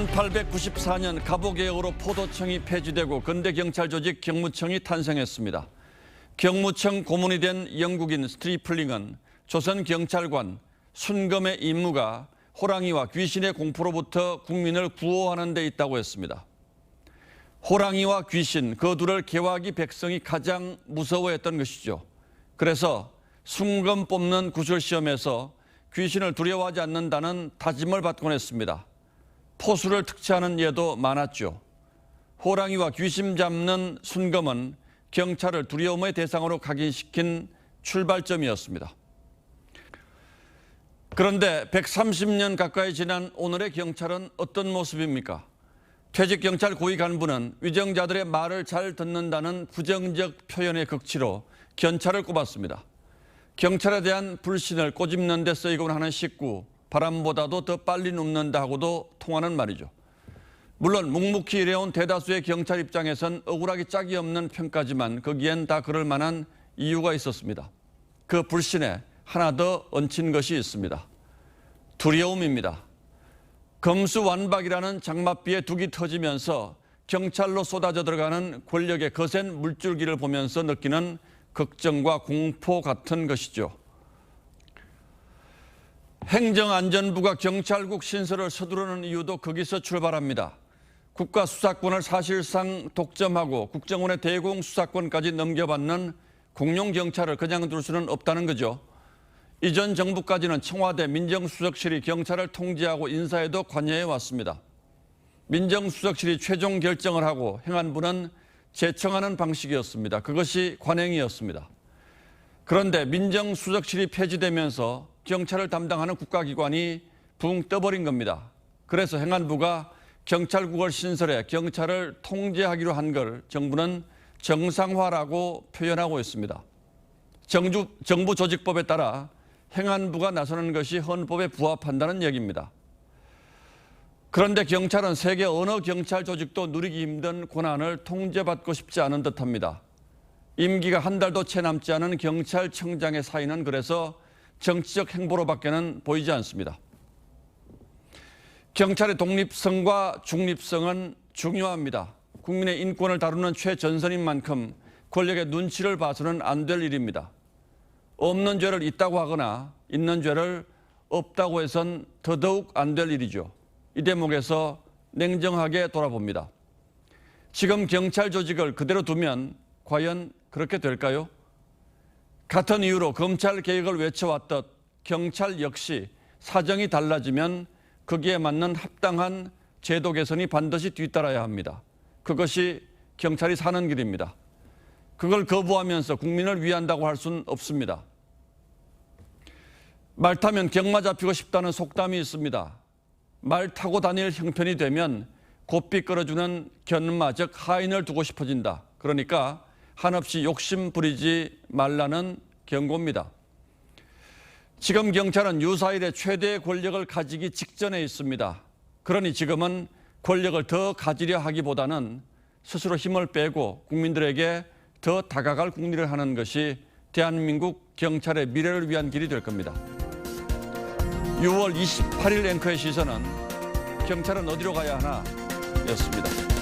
1894년 갑오개혁으로 포도청이 폐지되고 근대 경찰 조직 경무청이 탄생했습니다. 경무청 고문이 된 영국인 스트리플링은 조선 경찰관 순검의 임무가 호랑이와 귀신의 공포로부터 국민을 구호하는 데 있다고 했습니다. 호랑이와 귀신, 그 둘을 개화기 백성이 가장 무서워했던 것이죠. 그래서 순검 뽑는 구술시험에서 귀신을 두려워하지 않는다는 다짐을 받곤 했습니다. 포수를 특채하는 예도 많았죠. 호랑이와 귀신 잡는 순검은 경찰을 두려움의 대상으로 각인시킨 출발점이었습니다. 그런데 130년 가까이 지난 오늘의 경찰은 어떤 모습입니까? 퇴직 경찰 고위 간부는 위정자들의 말을 잘 듣는다는 부정적 표현의 극치로 견찰을 꼽았습니다. 경찰에 대한 불신을 꼬집는 데 쓰이곤 하는 식구, 바람보다도 더 빨리 눕는다 하고도 통하는 말이죠. 물론 묵묵히 일해온 대다수의 경찰 입장에선 억울하기 짝이 없는 평가지만 거기엔 다 그럴 만한 이유가 있었습니다. 그 불신에 하나 더 얹힌 것이 있습니다. 두려움입니다. 검수완박이라는 장맛비에 둑이 터지면서 경찰로 쏟아져 들어가는 권력의 거센 물줄기를 보면서 느끼는 걱정과 공포 같은 것이죠. 행정안전부가 경찰국 신설을 서두르는 이유도 거기서 출발합니다. 국가수사권을 사실상 독점하고 국정원의 대공수사권까지 넘겨받는 공룡경찰을 그냥 둘 수는 없다는 거죠. 이전 정부까지는 청와대 민정수석실이 경찰을 통제하고 인사에도 관여해 왔습니다. 민정수석실이 최종 결정을 하고 행안부는 제청하는 방식이었습니다. 그것이 관행이었습니다. 그런데 민정수석실이 폐지되면서 경찰을 담당하는 국가기관이 붕 떠버린 겁니다. 그래서 행안부가 경찰국을 신설해 경찰을 통제하기로 한 걸 정부는 정상화라고 표현하고 있습니다. 정부 조직법에 따라 행안부가 나서는 것이 헌법에 부합한다는 얘기입니다. 그런데 경찰은 세계 어느 경찰 조직도 누리기 힘든 권한을 통제받고 싶지 않은 듯합니다. 임기가 한 달도 채 남지 않은 경찰청장의 사의는 그래서 정치적 행보로밖에는 보이지 않습니다. 경찰의 독립성과 중립성은 중요합니다. 국민의 인권을 다루는 최전선인 만큼 권력의 눈치를 봐서는 안 될 일입니다. 없는 죄를 있다고 하거나 있는 죄를 없다고 해선 더더욱 안 될 일이죠. 이 대목에서 냉정하게 돌아봅니다. 지금 경찰 조직을 그대로 두면 과연 그렇게 될까요? 같은 이유로 검찰 개혁을 외쳐왔던 경찰 역시 사정이 달라지면 거기에 맞는 합당한 제도 개선이 반드시 뒤따라야 합니다. 그것이 경찰이 사는 길입니다. 그걸 거부하면서 국민을 위한다고 할 수는 없습니다. 말 타면 경마 잡히고 싶다는 속담이 있습니다. 말 타고 다닐 형편이 되면 곱비 끌어주는 견마, 즉 하인을 두고 싶어진다. 그러니까 한없이 욕심 부리지 말라는 경고입니다. 지금 경찰은 유사일의 최대의 권력을 가지기 직전에 있습니다. 그러니 지금은 권력을 더 가지려 하기보다는 스스로 힘을 빼고 국민들에게 더 다가갈 국리를 하는 것이 대한민국 경찰의 미래를 위한 길이 될 겁니다. 6월 28일 앵커의 시선은 경찰은 어디로 가야 하나 였습니다.